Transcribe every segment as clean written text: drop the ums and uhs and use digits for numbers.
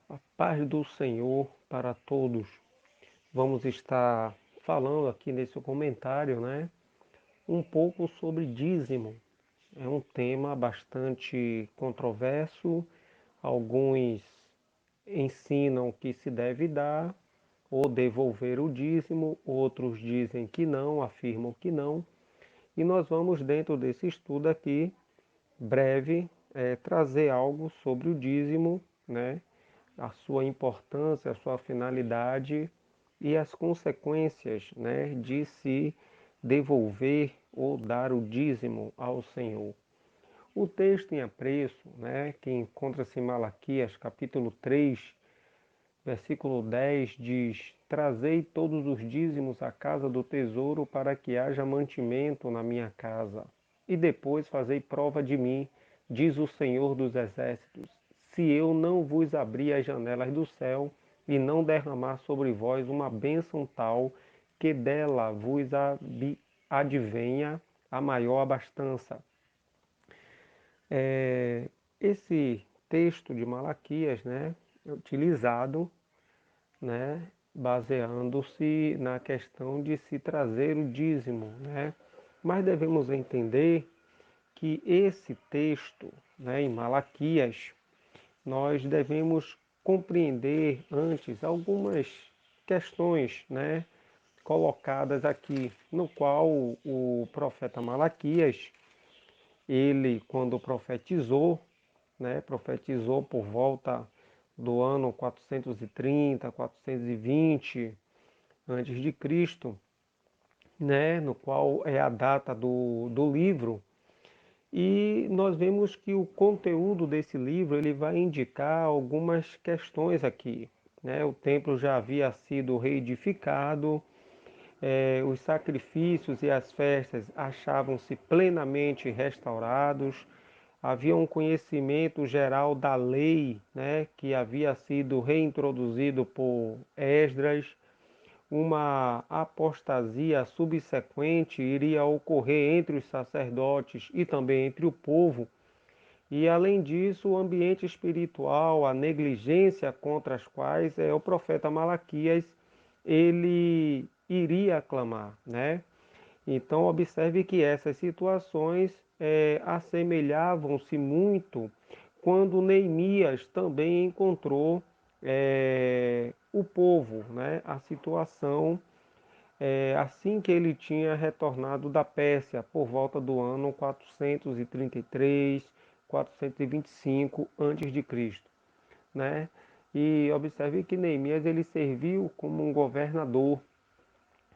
A paz do Senhor para todos. Vamos estar falando aqui nesse comentário, um pouco sobre dízimo. É um tema bastante controverso. Alguns ensinam que se deve dar ou devolver o dízimo, outros dizem que não, afirmam que não. E nós vamos, dentro desse estudo aqui, breve, trazer algo sobre o dízimo, a sua importância, a sua finalidade e as consequências, de se devolver ou dar o dízimo ao Senhor. O texto em apreço, que encontra-se em Malaquias, capítulo 3, versículo 10, diz: Trazei todos os dízimos à casa do tesouro para que haja mantimento na minha casa. E depois fazei prova de mim, diz o Senhor dos Exércitos, se eu não vos abrir as janelas do céu e não derramar sobre vós uma bênção tal, que dela vos advenha a maior abastança. Esse texto de Malaquias, é utilizado, baseando-se na questão de se trazer o dízimo, Mas devemos entender que esse texto, em Malaquias, nós devemos compreender antes algumas questões, colocadas aqui, no qual o profeta Malaquias, ele quando profetizou, profetizou por volta do ano 430, 420 antes de Cristo, no qual é a data do livro. E nós vemos que o conteúdo desse livro ele vai indicar algumas questões aqui. O templo já havia sido reedificado, os sacrifícios e as festas achavam-se plenamente restaurados, havia um conhecimento geral da lei, que havia sido reintroduzido por Esdras. Uma apostasia subsequente iria ocorrer entre os sacerdotes e também entre o povo. E além disso, o ambiente espiritual, a negligência contra as quais o profeta Malaquias ele iria clamar, Então observe que essas situações assemelhavam-se muito quando Neemias também encontrou o povo, a situação assim que ele tinha retornado da Pérsia por volta do ano 433, 425 a.C., né? E observe que Neemias ele serviu como um governador,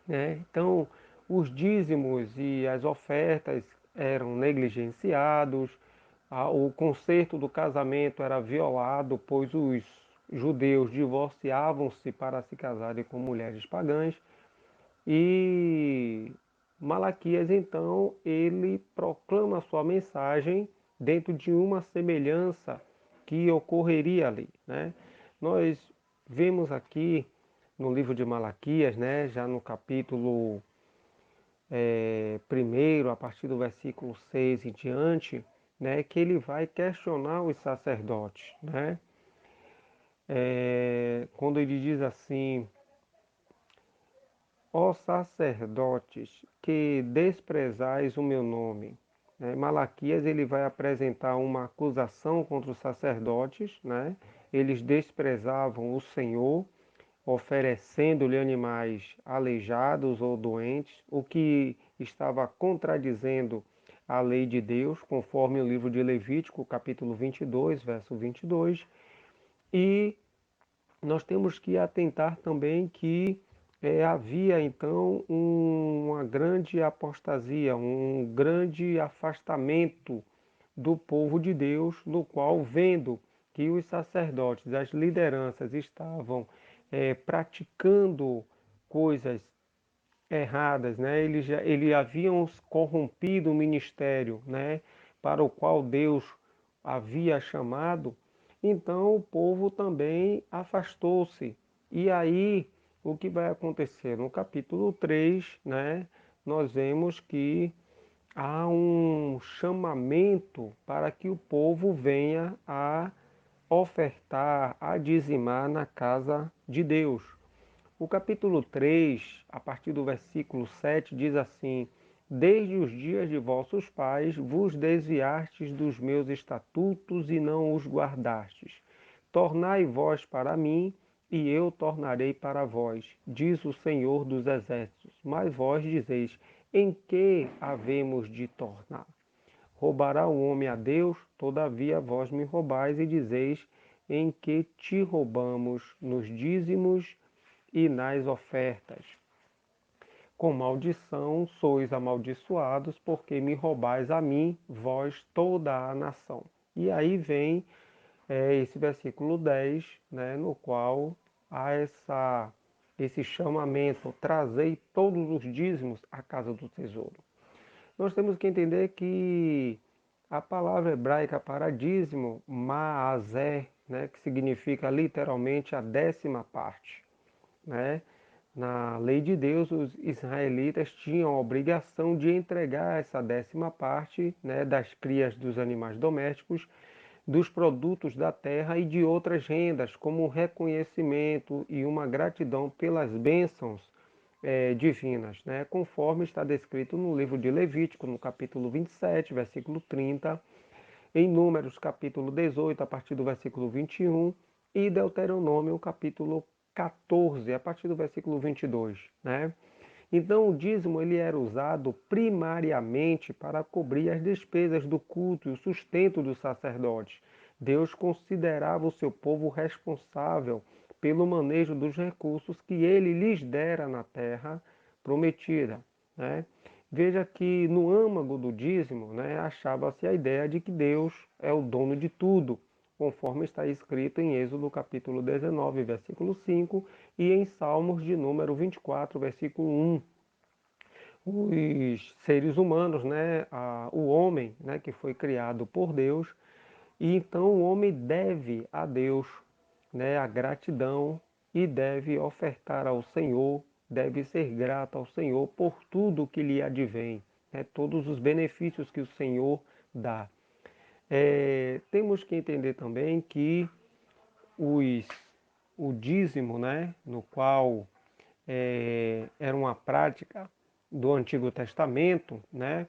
Então, os dízimos e as ofertas eram negligenciados, o concerto do casamento era violado, pois os judeus divorciavam-se para se casarem com mulheres pagãs. E Malaquias, então, ele proclama sua mensagem dentro de uma semelhança que ocorreria ali, Nós vemos aqui no livro de Malaquias, já no capítulo 1, a partir do versículo 6 em diante, que ele vai questionar os sacerdotes, quando ele diz assim: ó sacerdotes, que desprezais o meu nome. Malaquias ele vai apresentar uma acusação contra os sacerdotes, Eles desprezavam o Senhor, oferecendo-lhe animais aleijados ou doentes, o que estava contradizendo a lei de Deus, conforme o livro de Levítico, capítulo 22, verso 22. E nós temos que atentar também que havia então uma grande apostasia, um grande afastamento do povo de Deus, no qual, vendo que os sacerdotes, as lideranças estavam praticando coisas erradas, eles haviam corrompido o ministério, para o qual Deus havia chamado. Então o povo também afastou-se. E aí o que vai acontecer? No capítulo 3, nós vemos que há um chamamento para que o povo venha a ofertar, a dizimar na casa de Deus. O capítulo 3, a partir do versículo 7, diz assim: Desde os dias de vossos pais vos desviastes dos meus estatutos e não os guardastes. Tornai vós para mim, e eu tornarei para vós, diz o Senhor dos Exércitos. Mas vós dizeis: em que havemos de tornar? Roubará o homem a Deus? Todavia vós me roubais e dizeis: em que te roubamos? Nos dízimos e nas ofertas. Com maldição sois amaldiçoados, porque me roubais a mim, vós toda a nação. E aí vem esse versículo 10, né, no qual há esse chamamento: trazei todos os dízimos à casa do tesouro. Nós temos que entender que a palavra hebraica para dízimo, maazé, né, que significa literalmente a 10ª parte, né? Na lei de Deus, os israelitas tinham a obrigação de entregar essa 10ª parte, né, das crias dos animais domésticos, dos produtos da terra e de outras rendas, como um reconhecimento e uma gratidão pelas bênçãos divinas, né, conforme está descrito no livro de Levítico, no capítulo 27, versículo 30, em Números, capítulo 18, a partir do versículo 21, e Deuteronômio, capítulo 14, a partir do versículo 22, né? Então, o dízimo ele era usado primariamente para cobrir as despesas do culto e o sustento dos sacerdotes. Deus considerava o seu povo responsável pelo manejo dos recursos que ele lhes dera na terra prometida, né? Veja que no âmago do dízimo, né, achava-se a ideia de que Deus é o dono de tudo, conforme está escrito em Êxodo capítulo 19, versículo 5, e em Salmos de número 24, versículo 1. Os seres humanos, né, o homem, né, que foi criado por Deus, e então o homem deve a Deus, né, a gratidão e deve ofertar ao Senhor, deve ser grato ao Senhor por tudo que lhe advém, né, todos os benefícios que o Senhor dá. Temos que entender também que os, o dízimo, né, no qual era uma prática do Antigo Testamento, né?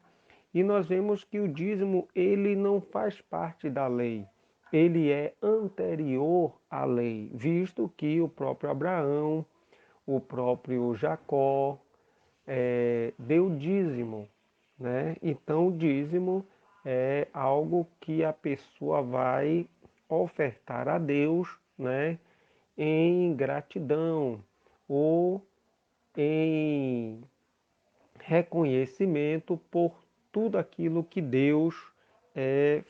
E nós vemos que o dízimo ele não faz parte da lei, ele é anterior à lei, visto que o próprio Abraão, o próprio Jacó deu dízimo, né? Então o dízimo é algo que a pessoa vai ofertar a Deus, né? Em gratidão ou em reconhecimento por tudo aquilo que Deus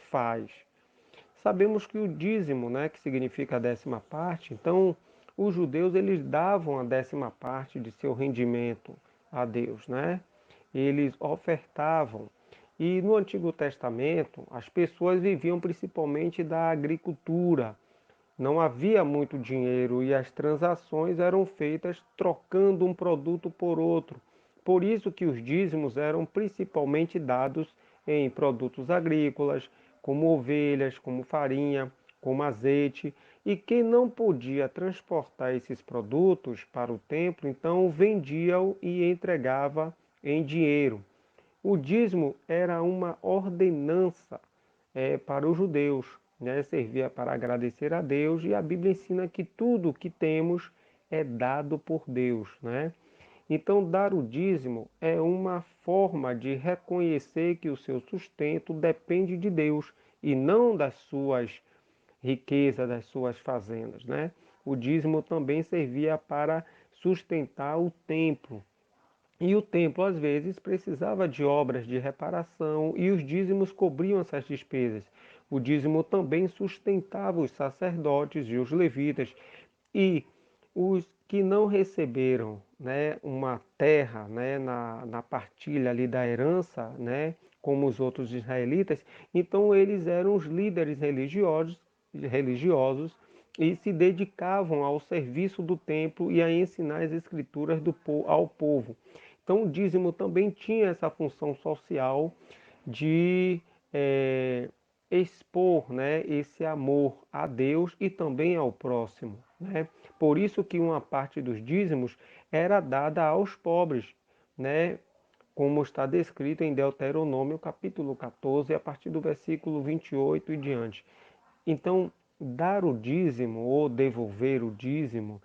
faz. Sabemos que o dízimo, né, que significa a 10ª parte, então os judeus eles davam a 10ª parte de seu rendimento a Deus, né? Eles ofertavam. E no Antigo Testamento, as pessoas viviam principalmente da agricultura. Não havia muito dinheiro e as transações eram feitas trocando um produto por outro. Por isso que os dízimos eram principalmente dados em produtos agrícolas, como ovelhas, como farinha, como azeite. E quem não podia transportar esses produtos para o templo, então vendia-o e entregava em dinheiro. O dízimo era uma ordenança para os judeus, né? Servia para agradecer a Deus, e a Bíblia ensina que tudo o que temos é dado por Deus, né? Então, dar o dízimo é uma forma de reconhecer que o seu sustento depende de Deus e não das suas riquezas, das suas fazendas, né? O dízimo também servia para sustentar o templo, e o templo, às vezes, precisava de obras de reparação e os dízimos cobriam essas despesas. O dízimo também sustentava os sacerdotes e os levitas. E os que não receberam, né, uma terra, né, na partilha ali da herança, né, como os outros israelitas, então eles eram os líderes religiosos e se dedicavam ao serviço do templo e a ensinar as escrituras ao povo. Então o dízimo também tinha essa função social de expor, né, esse amor a Deus e também ao próximo, né? Por isso que uma parte dos dízimos era dada aos pobres, né? Como está descrito em Deuteronômio capítulo 14, a partir do versículo 28 e diante. Então, dar o dízimo ou devolver o dízimo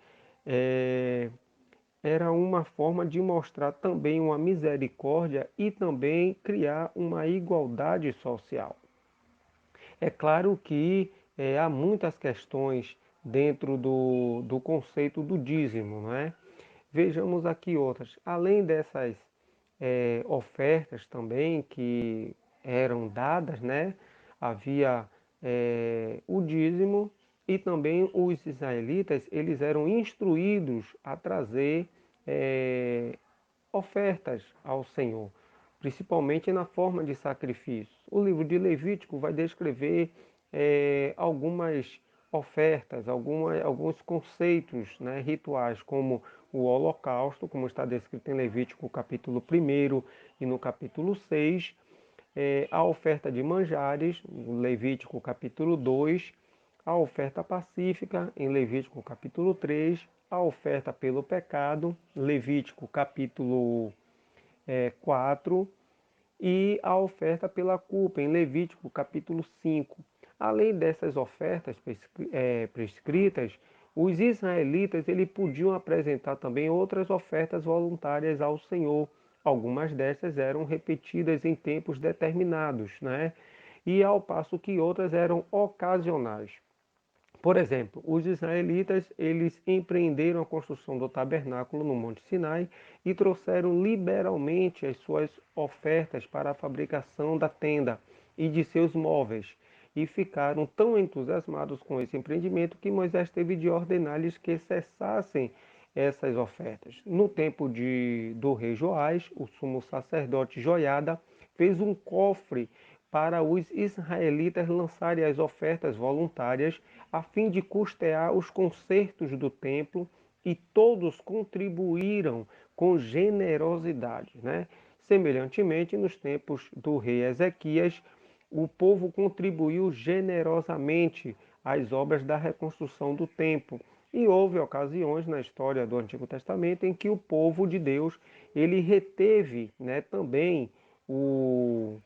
era uma forma de mostrar também uma misericórdia e também criar uma igualdade social. É claro que há muitas questões dentro do conceito do dízimo, não é? Vejamos aqui outras. Além dessas ofertas também que eram dadas, né? Havia o dízimo e também os israelitas, eles eram instruídos a trazer ofertas ao Senhor, principalmente na forma de sacrifício. O livro de Levítico vai descrever algumas ofertas, alguns conceitos, né, rituais, como o holocausto, como está descrito em Levítico capítulo 1 e no capítulo 6, a oferta de manjares, no Levítico capítulo 2, a oferta pacífica, em Levítico capítulo 3, a oferta pelo pecado, Levítico capítulo 4, e a oferta pela culpa, em Levítico capítulo 5. Além dessas ofertas prescritas, os israelitas eles podiam apresentar também outras ofertas voluntárias ao Senhor. Algumas dessas eram repetidas em tempos determinados, né? E ao passo que outras eram ocasionais. Por exemplo, os israelitas, eles empreenderam a construção do tabernáculo no Monte Sinai e trouxeram liberalmente as suas ofertas para a fabricação da tenda e de seus móveis. E ficaram tão entusiasmados com esse empreendimento que Moisés teve de ordenar-lhes que cessassem essas ofertas. No tempo do rei Joás, o sumo sacerdote Joiada fez um cofre para os israelitas lançarem as ofertas voluntárias a fim de custear os consertos do templo, e todos contribuíram com generosidade, né? Semelhantemente, nos tempos do rei Ezequias, o povo contribuiu generosamente às obras da reconstrução do templo. E houve ocasiões na história do Antigo Testamento em que o povo de Deus ele reteve, né, também o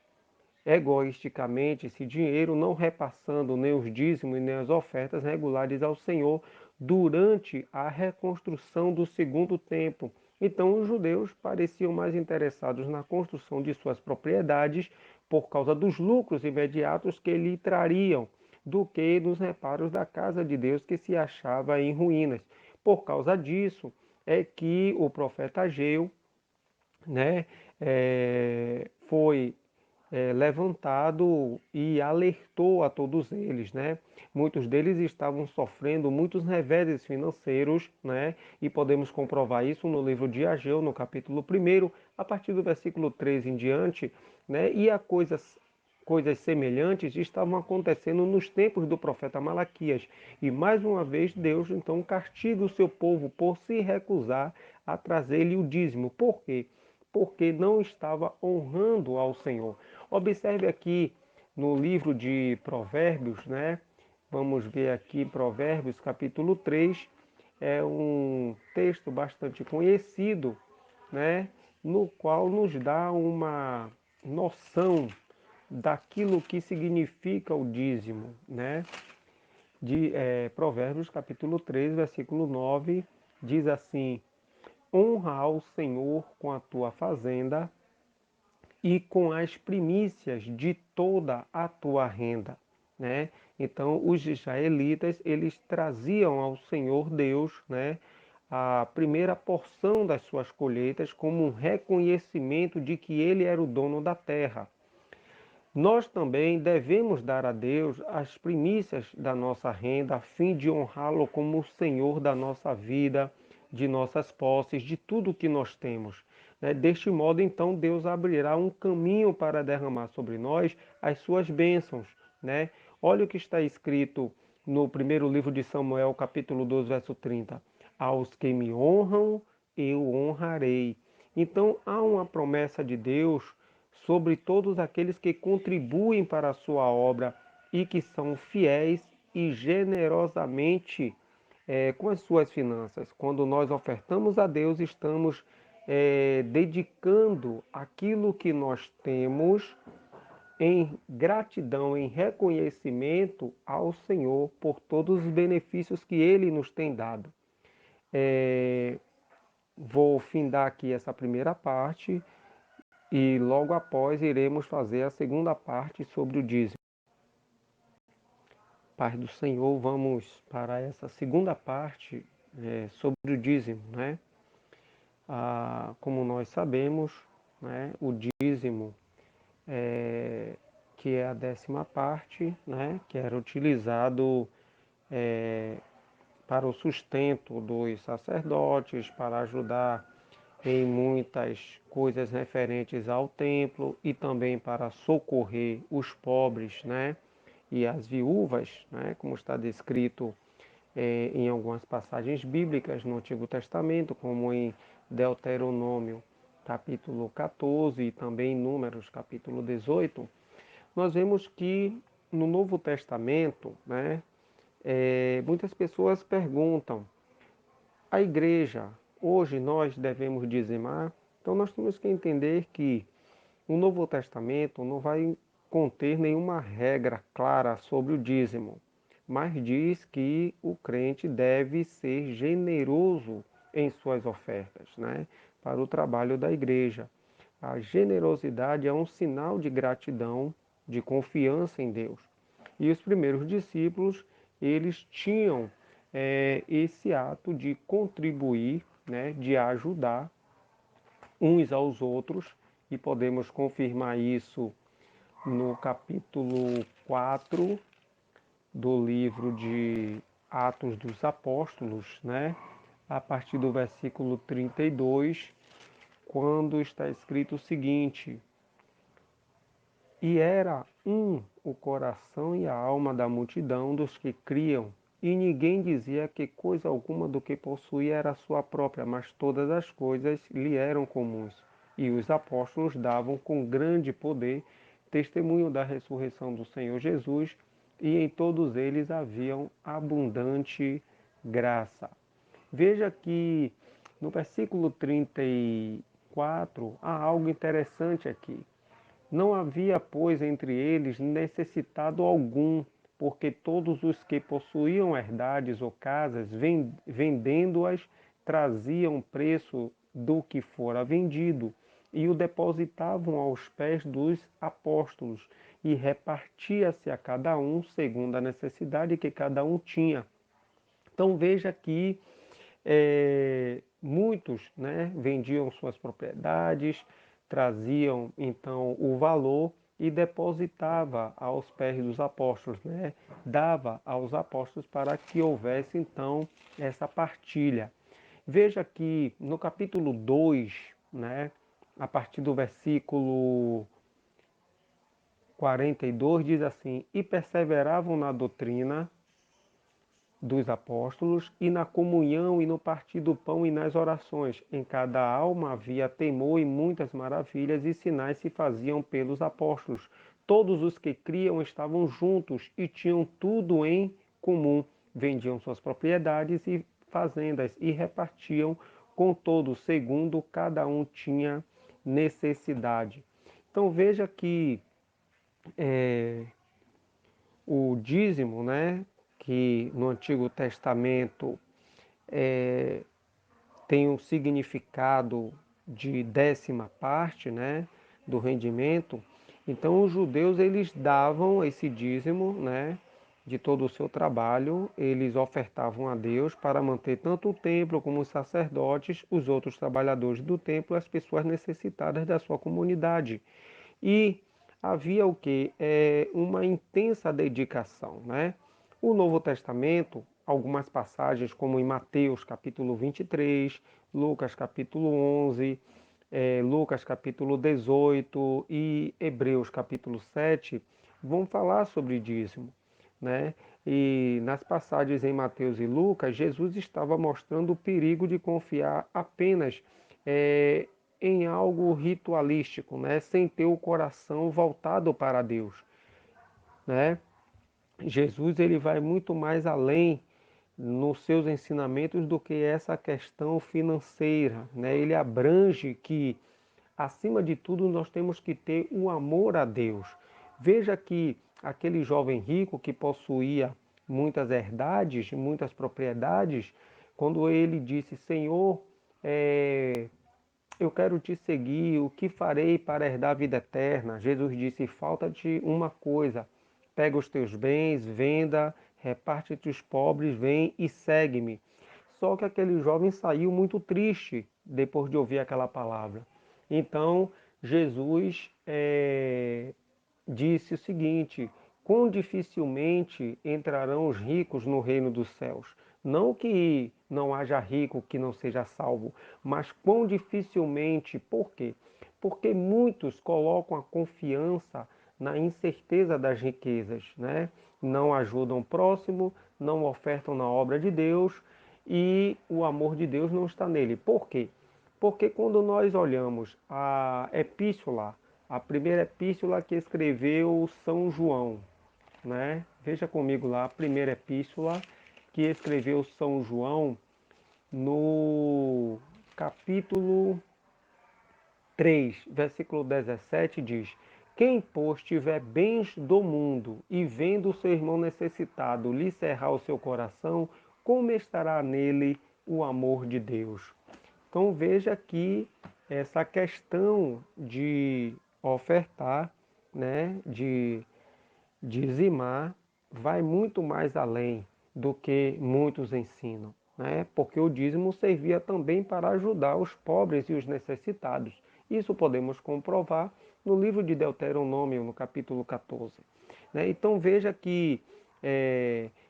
egoisticamente esse dinheiro, não repassando nem os dízimos nem as ofertas regulares ao Senhor durante a reconstrução do segundo templo. Então os judeus pareciam mais interessados na construção de suas propriedades por causa dos lucros imediatos que lhe trariam, do que nos reparos da casa de Deus que se achava em ruínas. Por causa disso é que o profeta Ageu, né, foi levantado e alertou a todos eles, né? Muitos deles estavam sofrendo muitos reveses financeiros, né? E podemos comprovar isso no livro de Ageu, no capítulo 1, a partir do versículo 13 em diante, né? E coisas semelhantes estavam acontecendo nos tempos do profeta Malaquias. E mais uma vez Deus então castiga o seu povo por se recusar a trazer-lhe o dízimo. Por quê? Porque não estava honrando ao Senhor. Observe aqui no livro de Provérbios, né? Vamos ver aqui Provérbios capítulo 3, é um texto bastante conhecido, né? No qual nos dá uma noção daquilo que significa o dízimo, né? De Provérbios capítulo 3, versículo 9, diz assim: honra ao Senhor com a tua fazenda e com as primícias de toda a tua renda, né? Então, os israelitas, eles traziam ao Senhor Deus, né, a primeira porção das suas colheitas como um reconhecimento de que ele era o dono da terra. Nós também devemos dar a Deus as primícias da nossa renda, a fim de honrá-lo como o Senhor da nossa vida, de nossas posses, de tudo que nós temos. Deste modo, então, Deus abrirá um caminho para derramar sobre nós as suas bênçãos, né? Olha o que está escrito no primeiro livro de Samuel, capítulo 12, verso 30. Aos que me honram, eu honrarei. Então, há uma promessa de Deus sobre todos aqueles que contribuem para a sua obra e que são fiéis e generosamente com as suas finanças. Quando nós ofertamos a Deus, estamos dedicando aquilo que nós temos em gratidão, em reconhecimento ao Senhor por todos os benefícios que Ele nos tem dado. Vou findar aqui essa primeira parte e logo após iremos fazer a segunda parte sobre o dízimo. Paz do Senhor, vamos para essa segunda parte sobre o dízimo, né? Como nós sabemos, né, o dízimo, que é a 10ª parte, né, que era utilizado para o sustento dos sacerdotes, para ajudar em muitas coisas referentes ao templo e também para socorrer os pobres, né, e as viúvas, né, como está descrito em algumas passagens bíblicas no Antigo Testamento, como em Deuteronômio capítulo 14 e também em Números capítulo 18, nós vemos que no Novo Testamento, né, muitas pessoas perguntam, a igreja, hoje nós devemos dizimar? Então nós temos que entender que o Novo Testamento não vai conter nenhuma regra clara sobre o dízimo, mas diz que o crente deve ser generoso em suas ofertas, né, para o trabalho da igreja. A generosidade é um sinal de gratidão, de confiança em Deus. E os primeiros discípulos, eles tinham esse ato de contribuir, né, de ajudar uns aos outros, e podemos confirmar isso no capítulo 4 do livro de Atos dos Apóstolos, né? A partir do versículo 32, quando está escrito o seguinte: E era o coração e a alma da multidão dos que criam, e ninguém dizia que coisa alguma do que possuía era sua própria, mas todas as coisas lhe eram comuns. E os apóstolos davam com grande poder testemunho da ressurreição do Senhor Jesus, e em todos eles haviam abundante graça. Veja que no versículo 34 há algo interessante aqui. Não havia, pois, entre eles necessitado algum, porque todos os que possuíam herdades ou casas, vendendo-as, traziam preço do que fora vendido e o depositavam aos pés dos apóstolos, e repartia-se a cada um segundo a necessidade que cada um tinha. Então veja que muitos, né, vendiam suas propriedades, traziam então o valor e depositava aos pés dos apóstolos, né, dava aos apóstolos para que houvesse então essa partilha. Veja que no capítulo 2, né, a partir do versículo 42 diz assim: E perseveravam na doutrina dos apóstolos, e na comunhão, e no partir do pão, e nas orações. Em cada alma havia temor, e muitas maravilhas e sinais se faziam pelos apóstolos. Todos os que criam estavam juntos e tinham tudo em comum. Vendiam suas propriedades e fazendas e repartiam com todos, segundo cada um tinha necessidade. Então veja que o dízimo, né, que no Antigo Testamento tem um significado de 10ª parte, né, do rendimento. Então os judeus, eles davam esse dízimo, né, de todo o seu trabalho, eles ofertavam a Deus para manter tanto o templo como os sacerdotes, os outros trabalhadores do templo, as pessoas necessitadas da sua comunidade. E havia o que? Uma intensa dedicação, né? O Novo Testamento, algumas passagens, como em Mateus capítulo 23, Lucas capítulo 11, Lucas capítulo 18 e Hebreus capítulo 7, vão falar sobre dízimo, né? E nas passagens em Mateus e Lucas, Jesus estava mostrando o perigo de confiar apenas é, em algo ritualístico, né? Sem ter o coração voltado para Deus, né? Jesus ele vai muito mais além nos seus ensinamentos do que essa questão financeira, né? Ele abrange que, acima de tudo, nós temos que ter o amor a Deus. Veja que aquele jovem rico que possuía muitas herdades, muitas propriedades, quando ele disse: Senhor, eu quero te seguir, o que farei para herdar a vida eterna? Jesus disse: falta-te uma coisa, pega os teus bens, venda, reparte entre os pobres, vem e segue-me. Só que aquele jovem saiu muito triste depois de ouvir aquela palavra. Então, Jesus disse o seguinte: quão dificilmente entrarão os ricos no reino dos céus. Não que não haja rico que não seja salvo, mas quão dificilmente, por quê? Porque muitos colocam a confiança na incerteza das riquezas, né? Não ajudam o próximo, não ofertam na obra de Deus e o amor de Deus não está nele. Por quê? Porque quando nós olhamos a primeira epístola que escreveu São João, né? Veja comigo lá, a primeira epístola que escreveu São João, no capítulo 3, versículo 17 diz: quem, pois, tiver bens do mundo e vendo o seu irmão necessitado lhe cerrar o seu coração, como estará nele o amor de Deus? Então veja que essa questão de ofertar, né, de dizimar, vai muito mais além do que muitos ensinam, né? Porque o dízimo servia também para ajudar os pobres e os necessitados. Isso podemos comprovar no livro de Deuteronômio, no capítulo 14. Né? Então veja que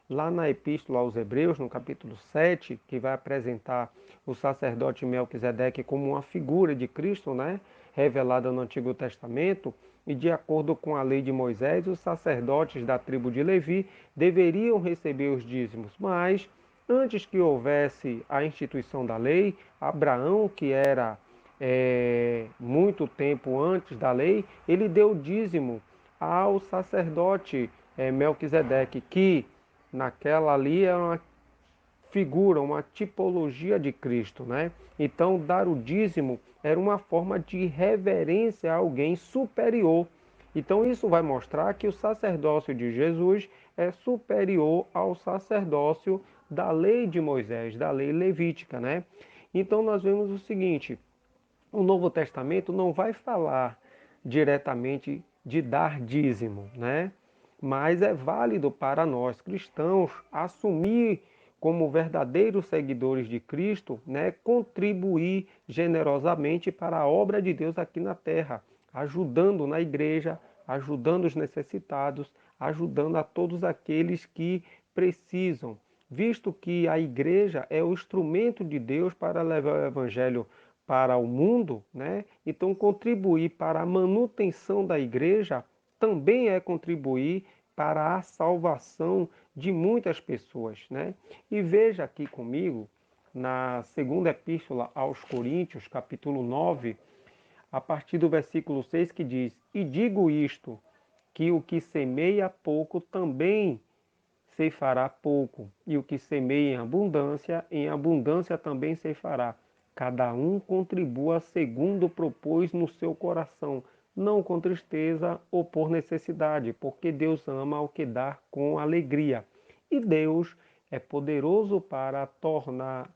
lá na Epístola aos Hebreus, no capítulo 7, que vai apresentar o sacerdote Melquisedeque como uma figura de Cristo, né? Revelada no Antigo Testamento, e de acordo com a lei de Moisés, os sacerdotes da tribo de Levi deveriam receber os dízimos, mas antes que houvesse a instituição da lei, Abraão, que era muito tempo antes da lei, ele deu dízimo ao sacerdote Melquisedeque, que naquela ali é uma figura, uma tipologia de Cristo, né? Então, dar o dízimo era uma forma de reverência a alguém superior. Então, isso vai mostrar que o sacerdócio de Jesus é superior ao sacerdócio da lei de Moisés, da lei levítica, né? Então, nós vemos o seguinte: o Novo Testamento não vai falar diretamente de dar dízimo, né? Mas é válido para nós cristãos assumir como verdadeiros seguidores de Cristo, né, contribuir generosamente para a obra de Deus aqui na terra, ajudando na igreja, ajudando os necessitados, ajudando a todos aqueles que precisam, visto que a igreja é o instrumento de Deus para levar o evangelho para o mundo, né? Então contribuir para a manutenção da igreja também é contribuir para a salvação de muitas pessoas, né? E veja aqui comigo, na segunda epístola aos Coríntios, capítulo 9, a partir do versículo 6, que diz: e digo isto, que o que semeia pouco também ceifará pouco, e o que semeia em abundância também ceifará. Cada um contribua segundo propôs no seu coração, não com tristeza ou por necessidade, porque Deus ama o que dá com alegria. E Deus é poderoso para tornar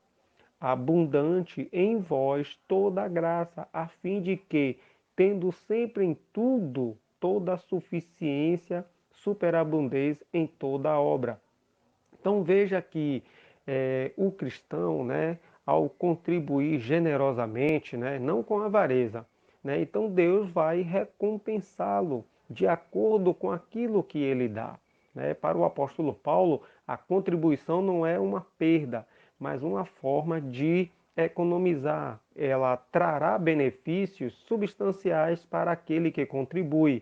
abundante em vós toda a graça, a fim de que, tendo sempre em tudo toda a suficiência, superabundez em toda a obra. Então veja que o cristão, né, ao contribuir generosamente, né, não com avareza, né, então Deus vai recompensá-lo de acordo com aquilo que ele dá. Né? Para o apóstolo Paulo, a contribuição não é uma perda, mas uma forma de economizar. Ela trará benefícios substanciais para aquele que contribui.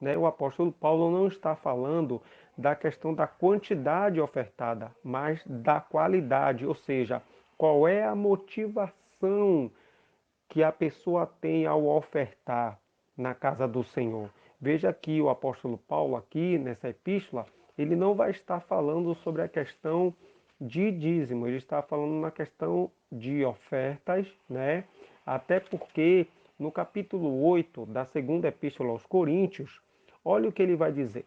Né? O apóstolo Paulo não está falando da questão da quantidade ofertada, mas da qualidade, ou seja, qual é a motivação que a pessoa tem ao ofertar na casa do Senhor. Veja que o apóstolo Paulo aqui nessa epístola, ele não vai estar falando sobre a questão de dízimo, ele está falando na questão de ofertas, né? Até porque no capítulo 8 da segunda epístola aos Coríntios, olha o que ele vai dizer.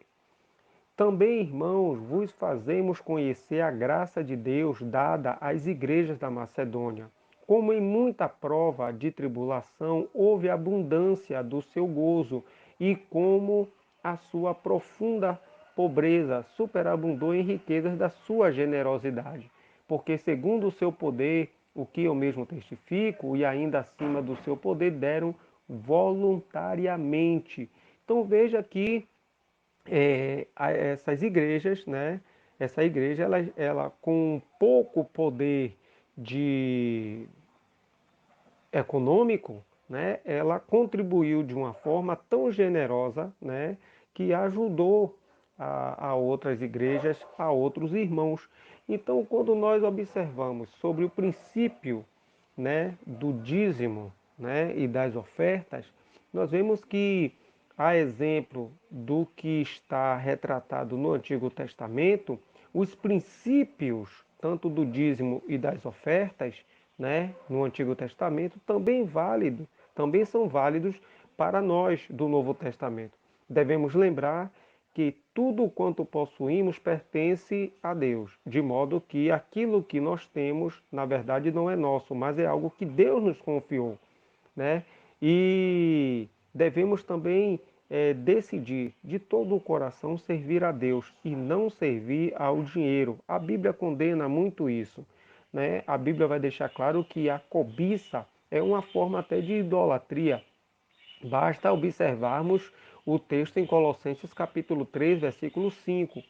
Também, irmãos, vos fazemos conhecer a graça de Deus dada às igrejas da Macedônia. Como em muita prova de tribulação houve abundância do seu gozo, e como a sua profunda pobreza superabundou em riquezas da sua generosidade. Porque segundo o seu poder, o que eu mesmo testifico, e ainda acima do seu poder, deram voluntariamente. Então veja que essas igrejas, né? Essa igreja, ela com pouco poder de econômico, né? Ela contribuiu de uma forma tão generosa, né? Que ajudou a outras igrejas, a outros irmãos. Então, quando nós observamos sobre o princípio, né, do dízimo, né, e das ofertas, nós vemos que, a exemplo do que está retratado no Antigo Testamento, os princípios, tanto do dízimo e das ofertas, né, no Antigo Testamento, também são válidos para nós do Novo Testamento. Devemos lembrar que tudo quanto possuímos pertence a Deus, de modo que aquilo que nós temos, na verdade, não é nosso, mas é algo que Deus nos confiou, né? E devemos também decidir de todo o coração servir a Deus e não servir ao dinheiro. A Bíblia condena muito isso, né? A Bíblia vai deixar claro que a cobiça é uma forma até de idolatria. Basta observarmos o texto em Colossenses capítulo 3, versículo 5.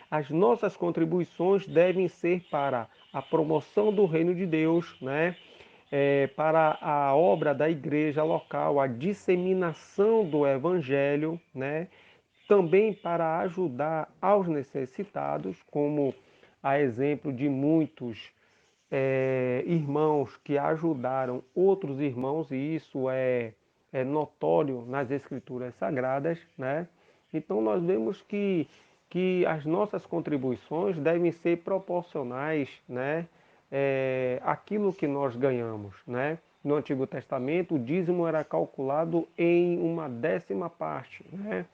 As nossas contribuições devem ser para a promoção do reino de Deus, né? Para a obra da igreja local, a disseminação do evangelho, né? Também para ajudar aos necessitados, como a exemplo de muitos irmãos que ajudaram outros irmãos, e isso é notório nas escrituras sagradas, né? Então nós vemos que as nossas contribuições devem ser proporcionais, né? Aquilo que nós ganhamos, né? No Antigo Testamento, o dízimo era calculado em uma décima parte, né?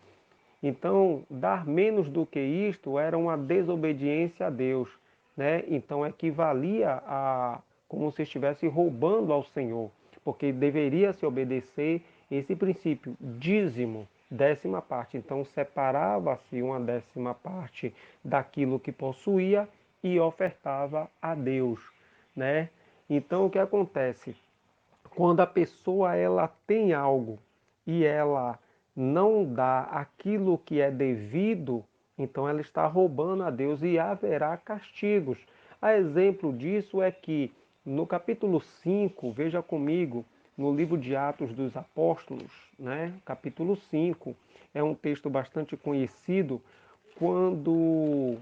Então, dar menos do que isto era uma desobediência a Deus, né? Então, equivalia a como se estivesse roubando ao Senhor, porque deveria se obedecer esse princípio, dízimo, décima parte. Então, separava-se uma décima parte daquilo que possuía e ofertava a Deus, né? Então, o que acontece? Quando a pessoa ela tem algo e ela não dá aquilo que é devido, então ela está roubando a Deus e haverá castigos. A exemplo disso é que no capítulo 5, veja comigo, no livro de Atos dos Apóstolos, né? Capítulo 5, é um texto bastante conhecido, quando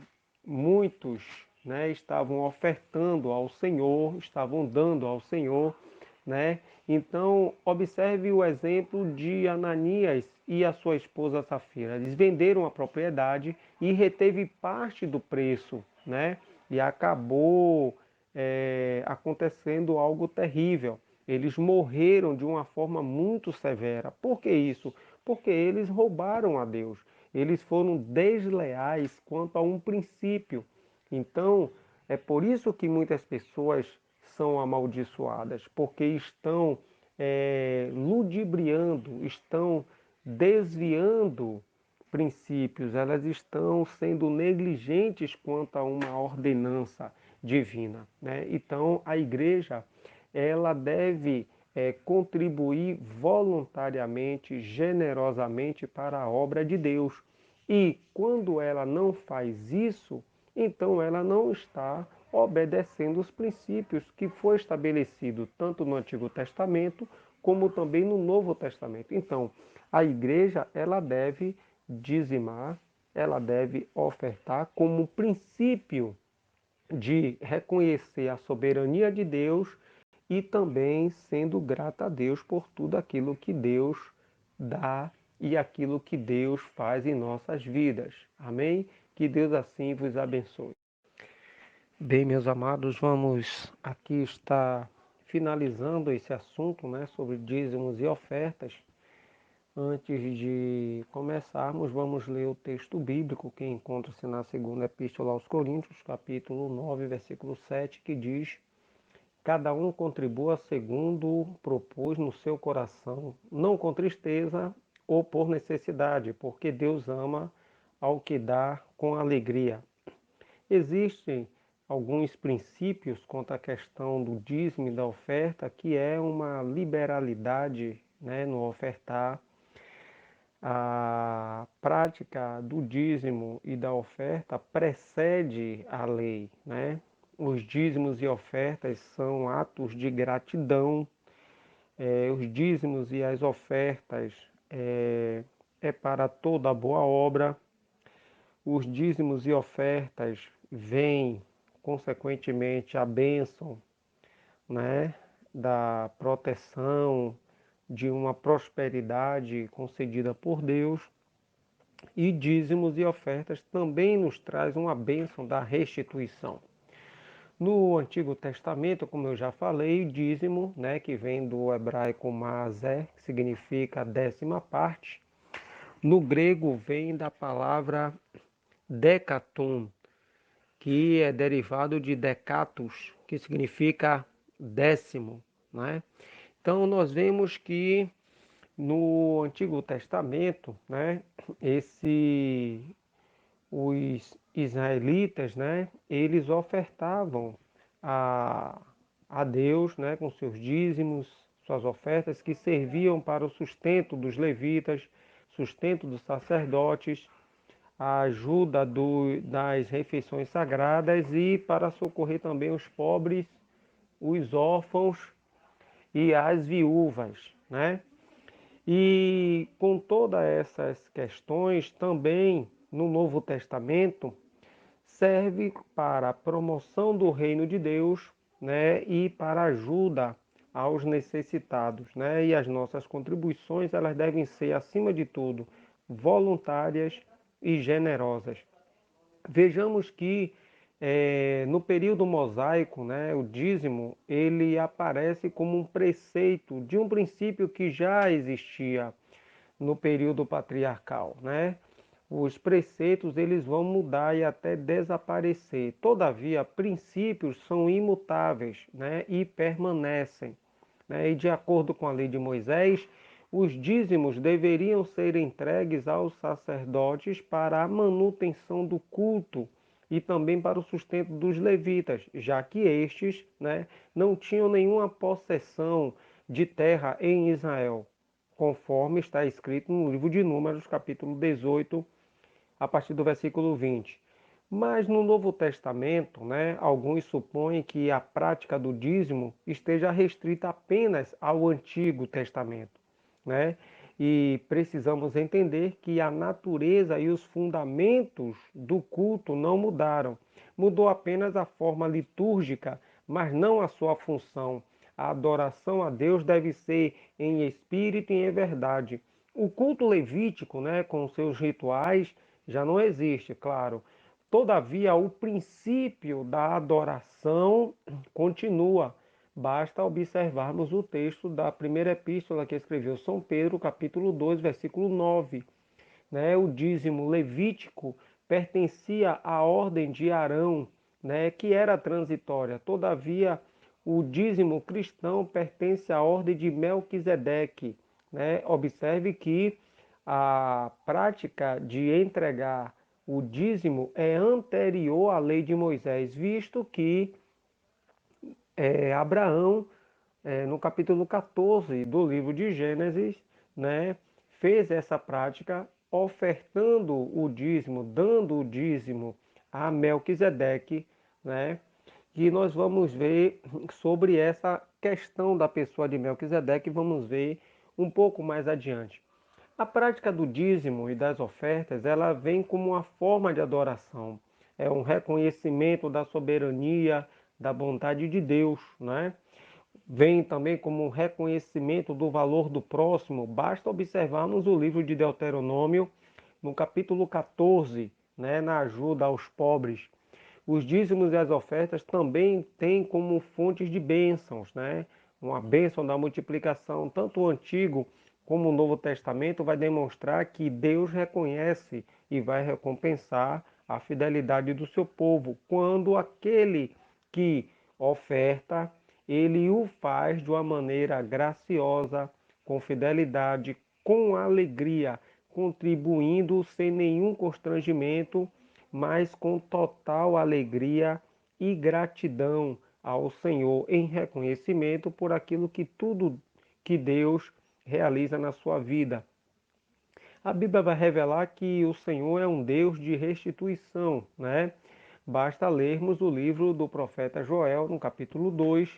muitos, né, estavam ofertando ao Senhor, estavam dando ao Senhor, né? Então, observe o exemplo de Ananias e a sua esposa Safira. Eles venderam a propriedade e reteve parte do preço, né? E acabou acontecendo algo terrível. Eles morreram de uma forma muito severa. Por que isso? Porque eles roubaram a Deus. Eles foram desleais quanto a um princípio. Então, é por isso que muitas pessoas são amaldiçoadas, porque estão ludibriando, estão desviando princípios, elas estão sendo negligentes quanto a uma ordenança divina, né? Então, a igreja, ela deve contribuir voluntariamente, generosamente para a obra de Deus. E quando ela não faz isso, então ela não está obedecendo os princípios que foi estabelecido tanto no Antigo Testamento como também no Novo Testamento. Então, a igreja ela deve dizimar, ela deve ofertar como princípio de reconhecer a soberania de Deus e também sendo grata a Deus por tudo aquilo que Deus dá e aquilo que Deus faz em nossas vidas. Amém? Que Deus assim vos abençoe. Bem, meus amados, vamos aqui estar finalizando esse assunto, né, sobre dízimos e ofertas. Antes de começarmos, vamos ler o texto bíblico que encontra-se na segunda epístola aos Coríntios, capítulo 9, versículo 7, que diz: cada um contribua segundo propôs no seu coração, não com tristeza ou por necessidade, porque Deus ama ao que dá com alegria. Existem alguns princípios quanto à questão do dízimo e da oferta, que é uma liberalidade, né, no ofertar. A prática do dízimo e da oferta precede a lei, né? Os dízimos e ofertas são atos de gratidão. Os dízimos e as ofertas é para toda a boa obra. Os dízimos e ofertas vêm, consequentemente, a bênção, né, da proteção, de uma prosperidade concedida por Deus. E dízimos e ofertas também nos traz uma bênção da restituição. No Antigo Testamento, como eu já falei, o dízimo, né, que vem do hebraico maasé, que significa décima parte, no grego vem da palavra decaton, que é derivado de decatus, que significa décimo, né? Então nós vemos que no Antigo Testamento, né, os israelitas, né, eles ofertavam a, a Deus, né, com seus dízimos, suas ofertas, que serviam para o sustento dos levitas, sustento dos sacerdotes, a ajuda das refeições sagradas e para socorrer também os pobres, os órfãos e as viúvas, né? E com todas essas questões, também no Novo Testamento, serve para a promoção do reino de Deus, né, e para ajuda aos necessitados, né? E as nossas contribuições, elas devem ser, acima de tudo, voluntárias e generosas. Vejamos que no período mosaico, né, o dízimo, ele aparece como um preceito de um princípio que já existia no período patriarcal, né? Os preceitos eles vão mudar e até desaparecer. Todavia, princípios são imutáveis, né, e permanecem, né? E de acordo com a lei de Moisés, os dízimos deveriam ser entregues aos sacerdotes para a manutenção do culto e também para o sustento dos levitas, já que estes, né, não tinham nenhuma possessão de terra em Israel, conforme está escrito no livro de Números, capítulo 18, a partir do versículo 20. Mas no Novo Testamento, né, alguns supõem que a prática do dízimo esteja restrita apenas ao Antigo Testamento, né? E precisamos entender que a natureza e os fundamentos do culto não mudaram. Mudou apenas a forma litúrgica, mas não a sua função. A adoração a Deus deve ser em espírito e em verdade. O culto levítico, né, com seus rituais, já não existe, claro. Todavia, o princípio da adoração continua. Basta observarmos o texto da primeira epístola que escreveu São Pedro, capítulo 2, versículo 9. Né? O dízimo levítico pertencia à ordem de Arão, né, que era transitória. Todavia, o dízimo cristão pertence à ordem de Melquisedeque. Né? Observe que a prática de entregar o dízimo é anterior à lei de Moisés, visto que Abraão, no capítulo 14 do livro de Gênesis, né, fez essa prática ofertando o dízimo, dando o dízimo a Melquisedeque, né? E nós vamos ver sobre essa questão da pessoa de Melquisedeque, vamos ver um pouco mais adiante. A prática do dízimo e das ofertas, ela vem como uma forma de adoração. É um reconhecimento da soberania, da bondade de Deus, né? Vem também como um reconhecimento do valor do próximo. Basta observarmos o livro de Deuteronômio, no capítulo 14, né, na ajuda aos pobres. Os dízimos e as ofertas também têm como fontes de bênçãos, né? Uma bênção da multiplicação. Tanto o Antigo como o Novo Testamento vai demonstrar que Deus reconhece e vai recompensar a fidelidade do seu povo, quando aquele que oferta, ele o faz de uma maneira graciosa, com fidelidade, com alegria, contribuindo sem nenhum constrangimento, mas com total alegria e gratidão ao Senhor, em reconhecimento por aquilo que tudo que Deus realiza na sua vida. A Bíblia vai revelar que o Senhor é um Deus de restituição, né? Basta lermos o livro do profeta Joel, no capítulo 2,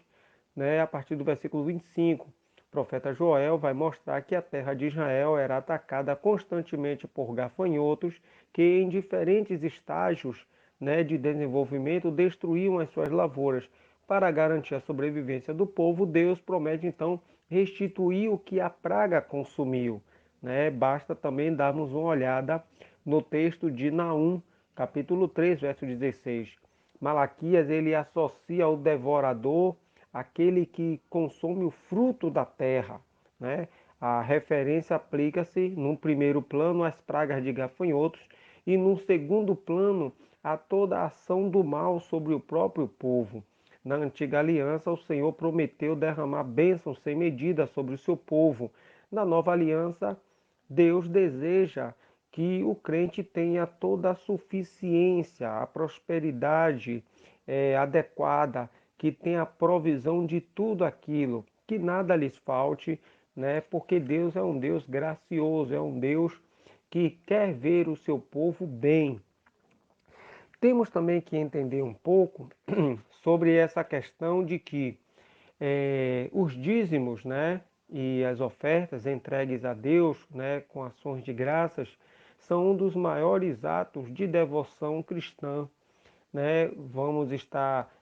né, a partir do versículo 25. O profeta Joel vai mostrar que a terra de Israel era atacada constantemente por gafanhotos que em diferentes estágios, né, de desenvolvimento destruíam as suas lavouras. Para garantir a sobrevivência do povo, Deus promete então restituir o que a praga consumiu, né? Basta também darmos uma olhada no texto de Naum, capítulo 3, verso 16. Malaquias, ele associa o devorador aquele que consome o fruto da terra, né? A referência aplica-se, num primeiro plano, às pragas de gafanhotos e, num segundo plano, a toda a ação do mal sobre o próprio povo. Na antiga aliança, o Senhor prometeu derramar bênçãos sem medida sobre o seu povo. Na nova aliança, Deus deseja que o crente tenha toda a suficiência, a prosperidade adequada, que tenha a provisão de tudo aquilo, que nada lhes falte, né? Porque Deus é um Deus gracioso, é um Deus que quer ver o seu povo bem. Temos também que entender um pouco sobre essa questão de que os dízimos, né, e as ofertas entregues a Deus, né, com ações de graças, são um dos maiores atos de devoção cristã, né? Vamos estar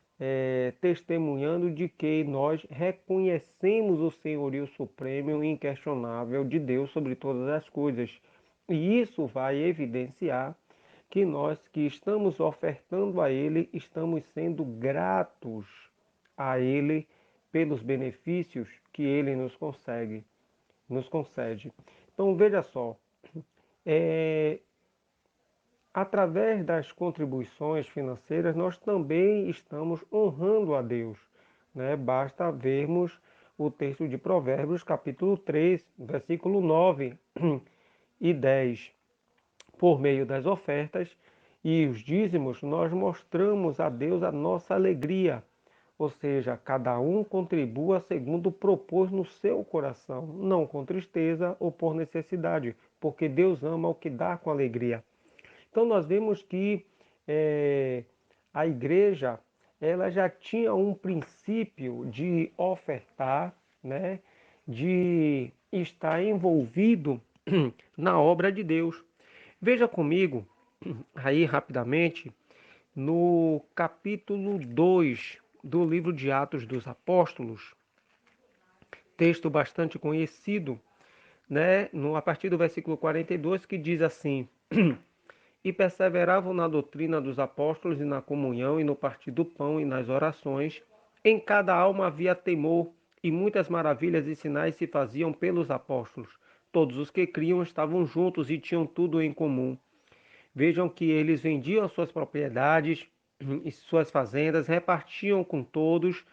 testemunhando de que nós reconhecemos o senhorio supremo e inquestionável de Deus sobre todas as coisas. E isso vai evidenciar que nós que estamos ofertando a Ele, estamos sendo gratos a Ele pelos benefícios que Ele nos concede. Então veja só, é, através das contribuições financeiras, nós também estamos honrando a Deus, né? Basta vermos o texto de Provérbios, capítulo 3, versículo 9 e 10. Por meio das ofertas e os dízimos, nós mostramos a Deus a nossa alegria, ou seja, cada um contribua segundo propôs no seu coração, não com tristeza ou por necessidade, porque Deus ama o que dá com alegria. Então nós vemos que a igreja ela já tinha um princípio de ofertar, né, de estar envolvido na obra de Deus. Veja comigo aí rapidamente no capítulo 2 do livro de Atos dos Apóstolos, texto bastante conhecido, né, a partir do versículo 42, que diz assim: E perseveravam na doutrina dos apóstolos e na comunhão e no partir do pão e nas orações. Em cada alma havia temor, e muitas maravilhas e sinais se faziam pelos apóstolos. Todos os que criam estavam juntos e tinham tudo em comum. Vejam que eles vendiam as suas propriedades e suas fazendas, repartiam com todos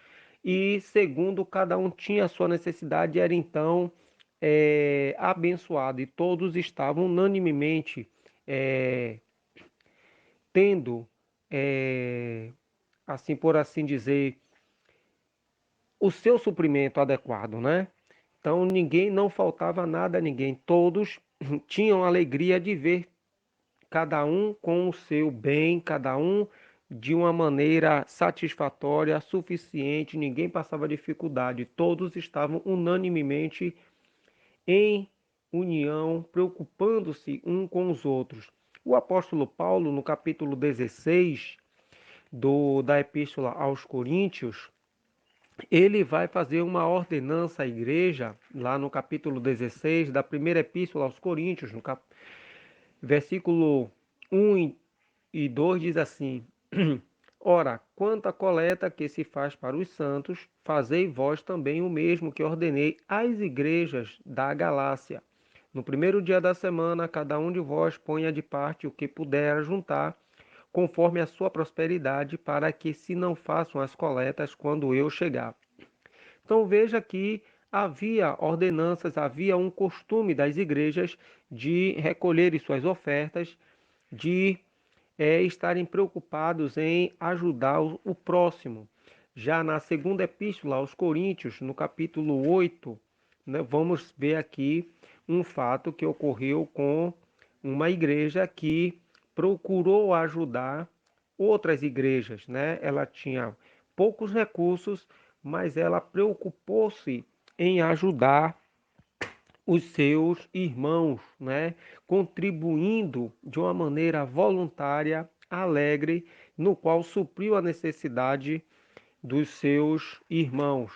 e, segundo cada um tinha a sua necessidade, era então abençoado. E todos estavam unanimemente é, tendo, assim por assim dizer, o seu suprimento adequado, né? Então ninguém, não faltava nada a ninguém, todos tinham alegria de ver cada um com o seu bem, cada um de uma maneira satisfatória, suficiente, ninguém passava dificuldade, todos estavam unanimemente em união, preocupando-se um com os outros. O apóstolo Paulo, no capítulo 16 da Epístola aos Coríntios, ele vai fazer uma ordenança à igreja, lá no capítulo 16 da primeira Epístola aos Coríntios, no versículo 1 e 2 diz assim: Ora, quanto à coleta que se faz para os santos, fazei vós também o mesmo que ordenei às igrejas da Galácia. No primeiro dia da semana, cada um de vós ponha de parte o que puder juntar, conforme a sua prosperidade, para que se não façam as coletas quando eu chegar. Então veja que havia ordenanças, havia um costume das igrejas de recolherem suas ofertas, de estarem preocupados em ajudar o próximo. Já na segunda epístola aos Coríntios, no capítulo 8, né, vamos ver aqui um fato que ocorreu com uma igreja que procurou ajudar outras igrejas, né? Ela tinha poucos recursos, mas ela preocupou-se em ajudar os seus irmãos, né? Contribuindo de uma maneira voluntária, alegre, no qual supriu a necessidade dos seus irmãos.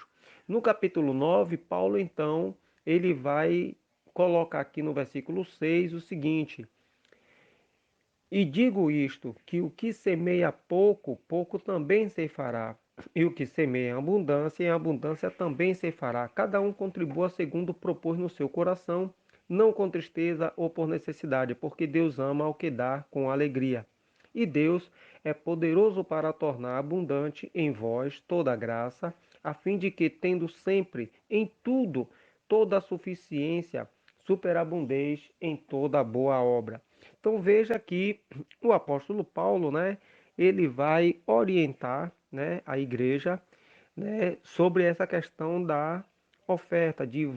No capítulo 9, Paulo então, ele vai colocar aqui no versículo 6 o seguinte: E digo isto, que o que semeia pouco, pouco também ceifará. E o que semeia em abundância também ceifará. Cada um contribua segundo propôs no seu coração, não com tristeza ou por necessidade, porque Deus ama ao que dá com alegria. E Deus é poderoso para tornar abundante em vós toda a graça, a fim de que, tendo sempre em tudo toda a suficiência, superabundeis em toda boa obra. Então veja que o apóstolo Paulo, né, ele vai orientar, né, a igreja, né, sobre essa questão da oferta, de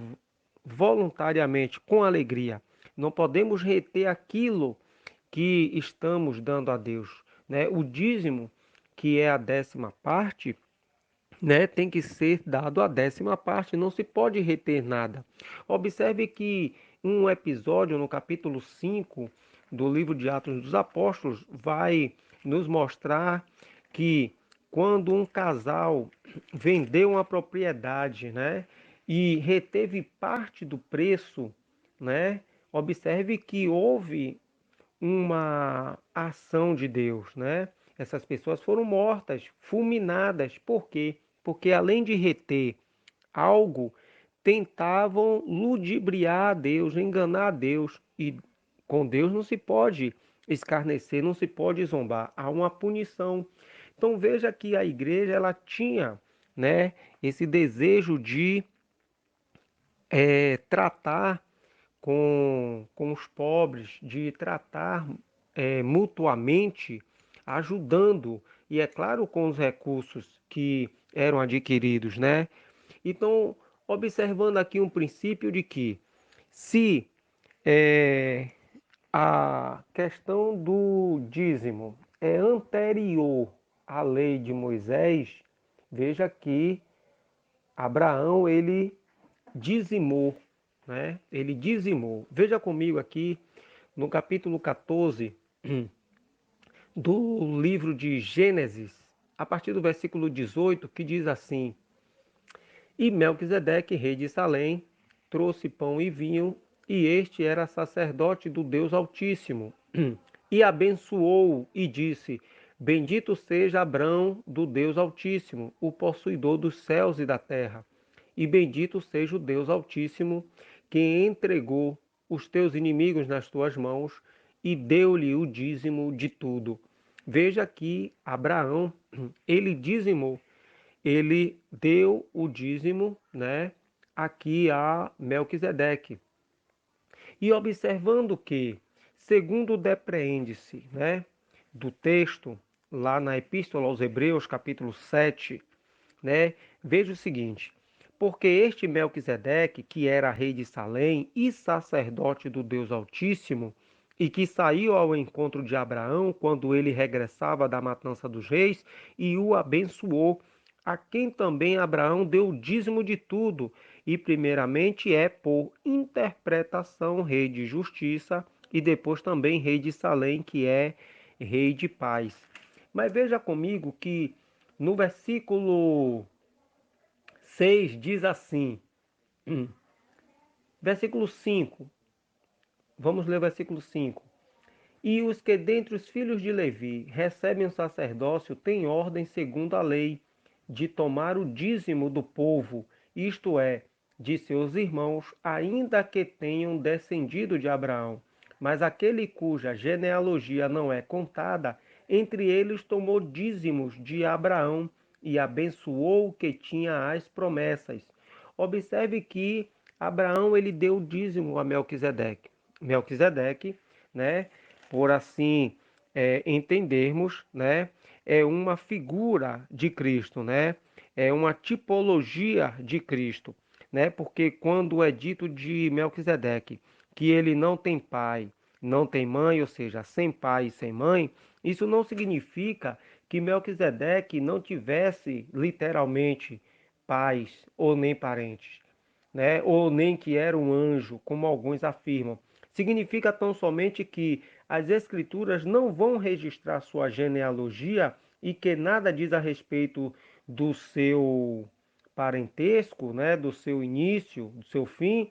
voluntariamente, com alegria. Não podemos reter aquilo que estamos dando a Deus, né? O dízimo, que é a 10ª parte, né, tem que ser dado a 10ª parte, não se pode reter nada. Observe que um episódio no capítulo 5 do livro de Atos dos Apóstolos vai nos mostrar que quando um casal vendeu uma propriedade, né, e reteve parte do preço, né, observe que houve uma ação de Deus, né? Essas pessoas foram mortas, fulminadas. Por quê? Porque além de reter algo, tentavam ludibriar a Deus, enganar a Deus. E com Deus não se pode escarnecer, não se pode zombar. Há uma punição. Então veja que a igreja ela tinha, né, esse desejo de tratar com os pobres, de tratar mutuamente, ajudando, e é claro, com os recursos que eram adquiridos, né? Então, observando aqui um princípio de que se é, a questão do dízimo é anterior à lei de Moisés, veja que Abraão ele dizimou, né? Ele dizimou. Veja comigo aqui no capítulo 14 do livro de Gênesis, a partir do versículo 18, que diz assim: E Melquisedeque, rei de Salém, trouxe pão e vinho, e este era sacerdote do Deus Altíssimo. E abençoou e disse: Bendito seja Abrão do Deus Altíssimo, o possuidor dos céus e da terra. E bendito seja o Deus Altíssimo, que entregou os teus inimigos nas tuas mãos e deu-lhe o dízimo de tudo. Veja que Abraão, ele dizimou, ele deu o dízimo, né, aqui a Melquisedeque. E observando que, segundo depreende-se, né, do texto, lá na Epístola aos Hebreus, capítulo 7, né, veja o seguinte: porque este Melquisedeque, que era rei de Salém e sacerdote do Deus Altíssimo, e que saiu ao encontro de Abraão quando ele regressava da matança dos reis, e o abençoou, a quem também Abraão deu o dízimo de tudo, e primeiramente é por interpretação rei de justiça, e depois também rei de Salém, que é rei de paz. Mas veja comigo que no versículo 6 diz assim, versículo 5, vamos ler o versículo 5. E os que dentre os filhos de Levi recebem o sacerdócio têm ordem segundo a lei de tomar o dízimo do povo, isto é, de seus irmãos, ainda que tenham descendido de Abraão. Mas aquele cuja genealogia não é contada, entre eles tomou dízimos de Abraão e abençoou o que tinha as promessas. Observe que Abraão ele deu dízimo a Melquisedeque. Melquisedeque, né, por assim entendermos, né, é uma figura de Cristo, né, é uma tipologia de Cristo, né, porque quando é dito de Melquisedeque que ele não tem pai, não tem mãe, ou seja, sem pai e sem mãe, isso não significa que Melquisedeque não tivesse literalmente pais ou nem parentes, né? Ou nem que era um anjo, como alguns afirmam. Significa tão somente que as escrituras não vão registrar sua genealogia e que nada diz a respeito do seu parentesco, né, do seu início, do seu fim,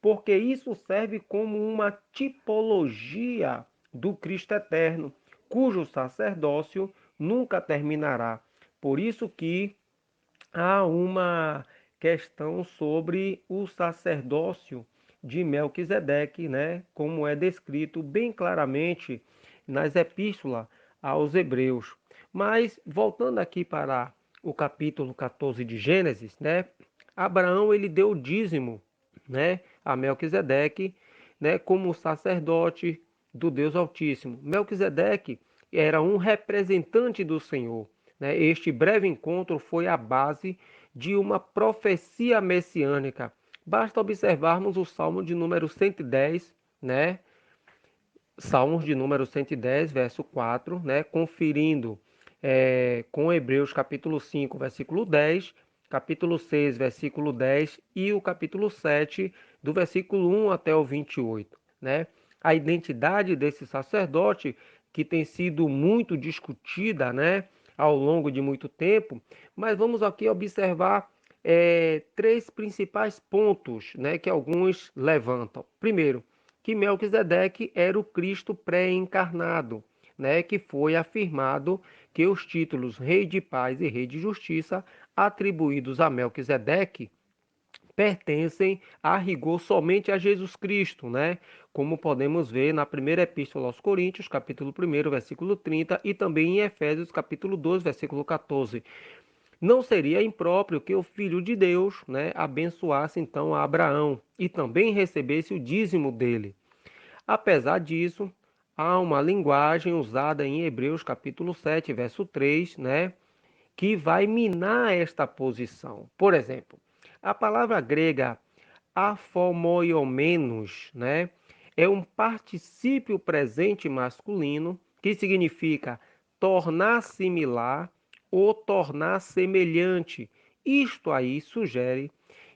porque isso serve como uma tipologia do Cristo eterno, cujo sacerdócio nunca terminará. Por isso que há uma questão sobre o sacerdócio de Melquisedeque, né, como é descrito bem claramente nas epístolas aos Hebreus. Mas voltando aqui para o capítulo 14 de Gênesis, né, Abraão ele deu o dízimo, né, a Melquisedeque, né, como sacerdote do Deus Altíssimo. Melquisedeque era um representante do Senhor, né? Este breve encontro foi a base de uma profecia messiânica. Basta observarmos o Salmo de número 110, né? Salmos de número 110, verso 4, né? Conferindo com Hebreus capítulo 5, versículo 10, capítulo 6, versículo 10 e o capítulo 7, do versículo 1 até o 28, né? A identidade desse sacerdote que tem sido muito discutida, né, ao longo de muito tempo, mas vamos aqui observar três principais pontos, né, que alguns levantam. Primeiro, que Melquisedeque era o Cristo pré-encarnado, né, que foi afirmado que os títulos Rei de Paz e Rei de Justiça atribuídos a Melquisedeque pertencem a rigor somente a Jesus Cristo, né? Como podemos ver na primeira epístola aos Coríntios, capítulo 1, versículo 30, e também em Efésios, capítulo 2, versículo 14. Não seria impróprio que o Filho de Deus, né, abençoasse então a Abraão e também recebesse o dízimo dele. Apesar disso, há uma linguagem usada em Hebreus capítulo 7, verso 3, né, que vai minar esta posição. Por exemplo, a palavra grega afomoiomenos, né, é um particípio presente masculino que significa tornar similar ou tornar semelhante. Isto aí sugere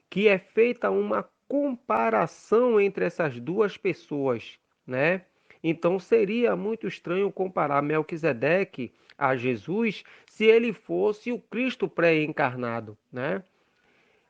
que é feita uma comparação entre essas duas pessoas, né? Então seria muito estranho comparar Melquisedeque a Jesus se ele fosse o Cristo pré-encarnado, né?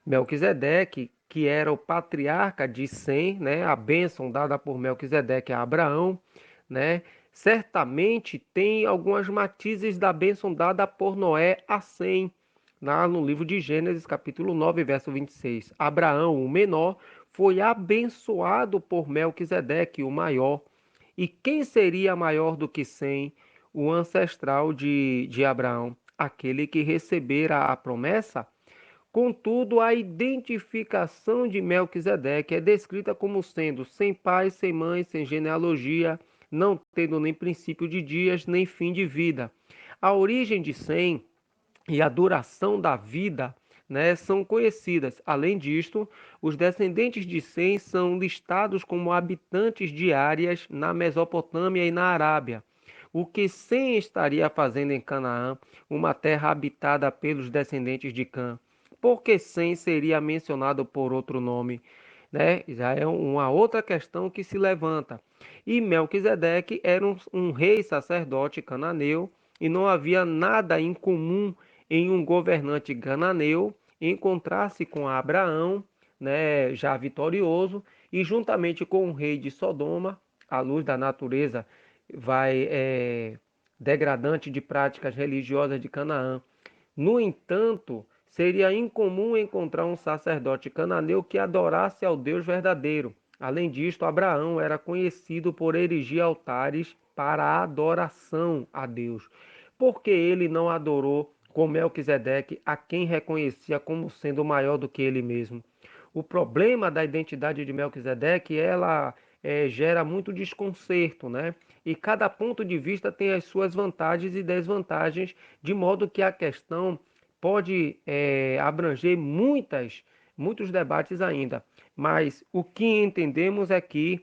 Melquisedeque, que era o patriarca de Sem, né, a bênção dada por Melquisedeque a Abraão, né, certamente tem algumas matizes da bênção dada por Noé a Sem, lá no livro de Gênesis, capítulo 9, verso 26. Abraão, o menor, foi abençoado por Melquisedeque, o maior. E quem seria maior do que Sem, o ancestral de Abraão? Aquele que recebera a promessa. Contudo, a identificação de Melquisedeque é descrita como sendo sem pai, sem mãe, sem genealogia, não tendo nem princípio de dias, nem fim de vida. A origem de Sem e a duração da vida, né, são conhecidas. Além disto, os descendentes de Sem são listados como habitantes de áreas na Mesopotâmia e na Arábia. O que Sem estaria fazendo em Canaã, uma terra habitada pelos descendentes de Cã? Por que Sem seria mencionado por outro nome? Né? Já é uma outra questão que se levanta. E Melquisedeque era um rei sacerdote cananeu e não havia nada em comum em um governante cananeu encontrar-se com Abraão, né, já vitorioso, e juntamente com o rei de Sodoma, à luz da natureza degradante de práticas religiosas de Canaã. No entanto, seria incomum encontrar um sacerdote cananeu que adorasse ao Deus verdadeiro. Além disto, Abraão era conhecido por erigir altares para a adoração a Deus, porque ele não adorou com Melquisedeque, a quem reconhecia como sendo maior do que ele mesmo. O problema da identidade de Melquisedeque, ela gera muito desconcerto, né? E cada ponto de vista tem as suas vantagens e desvantagens, de modo que a questão pode abranger muitos debates ainda. Mas o que entendemos é que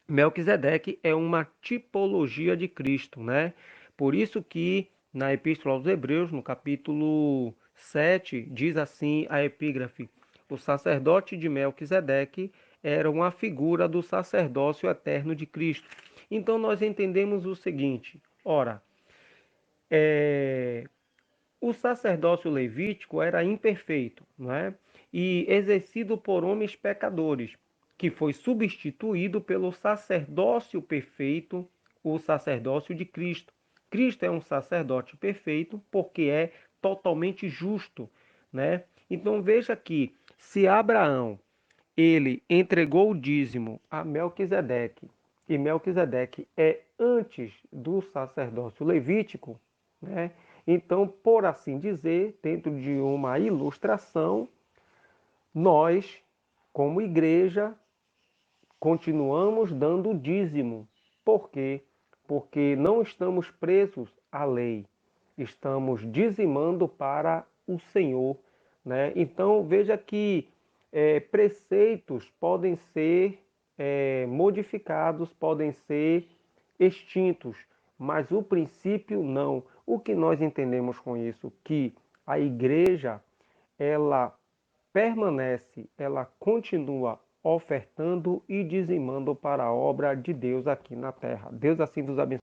Melquisedeque é uma tipologia de Cristo, né? Por isso que na Epístola aos Hebreus, no capítulo 7, diz assim a epígrafe: o sacerdote de Melquisedeque era uma figura do sacerdócio eterno de Cristo. Então nós entendemos o seguinte: ora, é, o sacerdócio levítico era imperfeito, não é? E exercido por homens pecadores, que foi substituído pelo sacerdócio perfeito, o sacerdócio de Cristo. Cristo é um sacerdote perfeito porque é totalmente justo, né? Então veja que se Abraão ele entregou o dízimo a Melquisedeque, e Melquisedeque é antes do sacerdócio levítico, né? Então, por assim dizer, dentro de uma ilustração, nós, como igreja, continuamos dando o dízimo. Por quê? Porque não estamos presos à lei, estamos dizimando para o Senhor, né? Então veja que preceitos podem ser modificados, podem ser extintos, mas o princípio não. O que nós entendemos com isso? Que a igreja ela permanece, ela continua ofertando e dizimando para a obra de Deus aqui na terra. Deus assim vos abençoe.